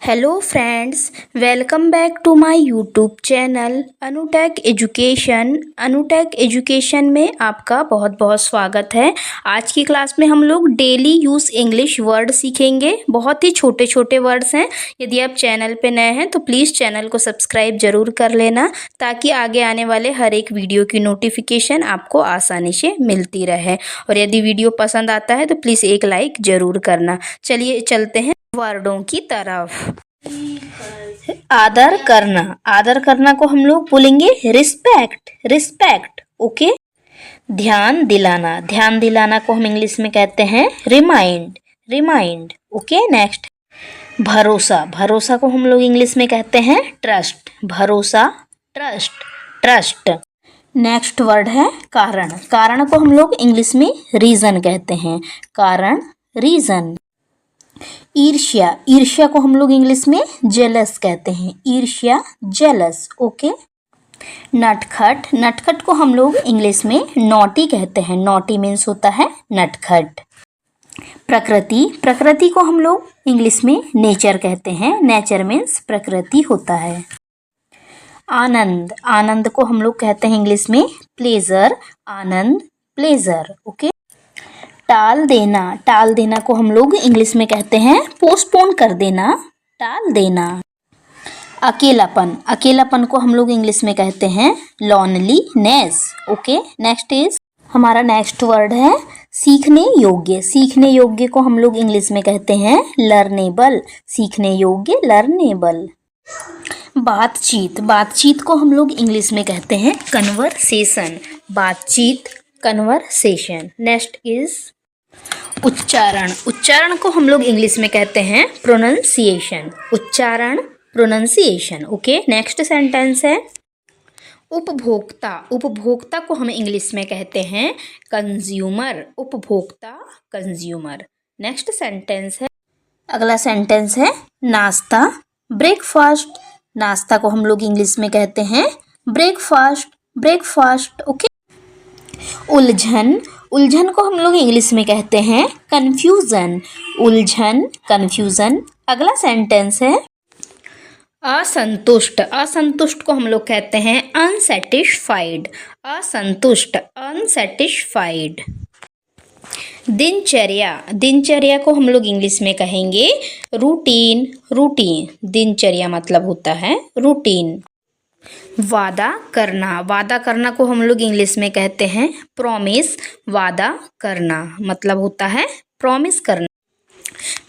Hello friends, welcome back to my YouTube channel Anutech education. Anutech education में आपका बहुत बहुत स्वागत है। आज की क्लास में हम लोग डेली यूज़ इंग्लिश वर्ड सीखेंगे। बहुत ही छोटे छोटे वर्ड्स हैं। यदि आप चैनल पे नए हैं तो प्लीज़ चैनल को सब्सक्राइब ज़रूर कर लेना, ताकि आगे आने वाले हर एक वीडियो की नोटिफिकेशन आपको आसानी से मिलती रहे। और यदि वीडियो पसंद आता है तो प्लीज़ एक लाइक ज़रूर करना। चलिए चलते हैं वर्डों की तरफ। आदर करना, आदर करना को हम लोग बोलेंगे रिस्पेक्ट, रिस्पेक्ट। ओके। ध्यान दिलाना, ध्यान दिलाना को हम इंग्लिश में कहते हैं रिमाइंड, रिमाइंड। ओके। नेक्स्ट, भरोसा, भरोसा को हम लोग इंग्लिश में कहते हैं ट्रस्ट, भरोसा, ट्रस्ट, ट्रस्ट। नेक्स्ट वर्ड है कारण, कारण को हम लोग इंग्लिश में रीजन कहते हैं, कारण, रीजन। ईर्ष्या, ईर्ष्या को हम लोग इंग्लिश में जेलस कहते हैं, ईर्ष्या, जेलस। ओके। नटखट, नटखट को हम लोग इंग्लिश में नॉटी कहते हैं, नॉटी मीन्स होता है नटखट। प्रकृति, प्रकृति को हम लोग इंग्लिश में नेचर कहते हैं, नेचर मीन्स प्रकृति होता है। आनंद, आनंद को हम लोग कहते हैं इंग्लिश में प्लेजर, आनंद, प्लेजर। ओके। टाल देना, टाल देना को हम लोग इंग्लिश में कहते हैं पोस्टपोन कर देना, टाल देना। अकेलापन, अकेलापन को हम लोग इंग्लिश में कहते हैं लॉनलीनेस। ओके। नेक्स्ट इज, हमारा नेक्स्ट वर्ड है सीखने योग्य, सीखने योग्य को हम लोग इंग्लिश में कहते हैं लर्नेबल, सीखने योग्य, लर्नेबल। बातचीत, बातचीत को हम लोग इंग्लिश में कहते हैं कन्वर्सेशन, बातचीत, कन्वर्सेशन। नेक्स्ट इज उच्चारण, उच्चारण को हम लोग इंग्लिश में कहते हैं प्रोनंसिएशन, उच्चारण, प्रोनंसिएशन। ओके। नेक्स्ट सेंटेंस है उपभोक्ता, उपभोक्ता को हम इंग्लिश में कहते हैं कंज्यूमर, उपभोक्ता, कंज्यूमर। नेक्स्ट सेंटेंस है, अगला सेंटेंस है नाश्ता, ब्रेकफास्ट, नाश्ता को हम लोग इंग्लिश में कहते हैं ब्रेकफास्ट, ब्रेकफास्ट। ओके। उलझन, उलझन को हम लोग इंग्लिश में कहते हैं कंफ्यूजन, उलझन, कंफ्यूजन। अगला सेंटेंस है असंतुष्ट, असंतुष्ट को हम लोग कहते हैं अनसेटिस्फाइड, असंतुष्ट, अनसेटिस्फाइड। दिनचर्या, दिनचर्या को हम लोग इंग्लिश में कहेंगे रूटीन, रूटीन, दिनचर्या मतलब होता है रूटीन। वादा करना, वादा करना को हम लोग इंग्लिश में कहते हैं प्रॉमिस, वादा करना मतलब होता है प्रॉमिस करना।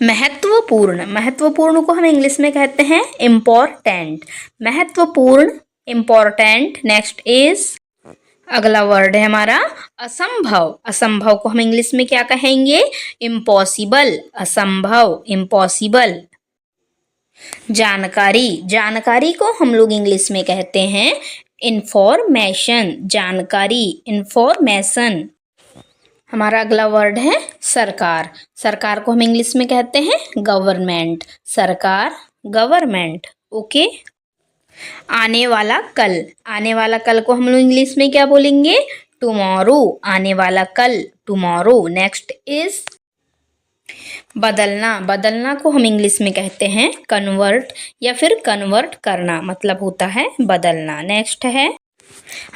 महत्वपूर्ण, महत्वपूर्ण को हम इंग्लिश में कहते हैं इम्पोर्टेंट, महत्वपूर्ण, इम्पोर्टेंट। नेक्स्ट इज, अगला वर्ड है हमारा असंभव, असंभव को हम इंग्लिश में क्या कहेंगे इम्पॉसिबल, असंभव, इम्पॉसिबल। जानकारी, जानकारी को हम लोग इंग्लिश में कहते हैं इंफॉर्मेशन, जानकारी, इंफॉर्मेशन। हमारा अगला वर्ड है सरकार, सरकार को हम इंग्लिश में कहते हैं गवर्नमेंट, सरकार, गवर्नमेंट। ओके। आने वाला कल, आने वाला कल को हम लोग इंग्लिश में क्या बोलेंगे टुमारो, आने वाला कल, टुमारो। नेक्स्ट इज बदलना, बदलना को हम इंग्लिश में कहते हैं कन्वर्ट या फिर कन्वर्ट करना मतलब होता है बदलना। नेक्स्ट है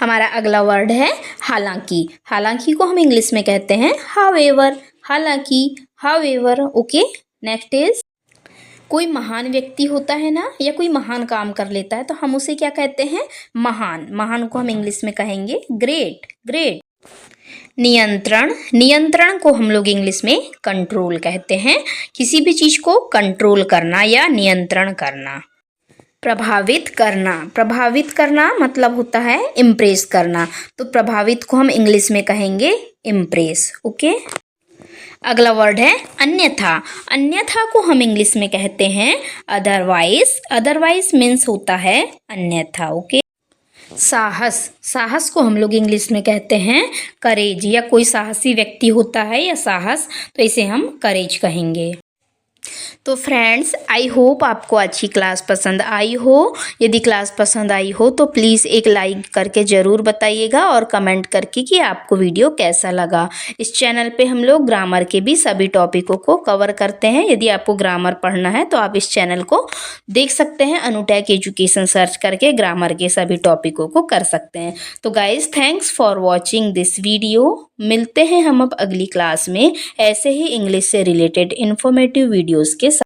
हमारा अगला वर्ड है हालांकि, हालांकि को हम इंग्लिश में कहते हैं हाउएवर, हालांकि, हाउएवर। ओके। नेक्स्ट इज, कोई महान व्यक्ति होता है ना या कोई महान काम कर लेता है तो हम उसे क्या कहते हैं महान, महान को हम इंग्लिश में कहेंगे ग्रेट, ग्रेट। नियंत्रण, नियंत्रण को हम लोग इंग्लिश में कंट्रोल कहते हैं, किसी भी चीज़ को कंट्रोल करना या नियंत्रण करना। प्रभावित करना, प्रभावित करना मतलब होता है इम्प्रेस करना, तो प्रभावित को हम इंग्लिश में कहेंगे इम्प्रेस। ओके। अगला वर्ड है अन्यथा, अन्यथा को हम इंग्लिश में कहते हैं अदरवाइज, अदरवाइज मीन्स होता है अन्यथा। ओके। साहस, साहस को हम लोग इंग्लिश में कहते हैं करेज, या कोई साहसी व्यक्ति होता है या साहस तो इसे हम करेज कहेंगे। तो फ्रेंड्स, आई होप आपको अच्छी क्लास पसंद आई हो। यदि क्लास पसंद आई हो तो प्लीज़ एक लाइक करके ज़रूर बताइएगा और कमेंट करके कि आपको वीडियो कैसा लगा। इस चैनल पे हम लोग ग्रामर के भी सभी टॉपिकों को कवर करते हैं। यदि आपको ग्रामर पढ़ना है तो आप इस चैनल को देख सकते हैं। अनुटेक एजुकेशन सर्च करके ग्रामर के सभी टॉपिकों को कर सकते हैं। तो guys, thanks for watching this video. मिलते हैं हम अब अगली क्लास में ऐसे ही इंग्लिश से रिलेटेड इन्फॉर्मेटिव वीडियोज़ के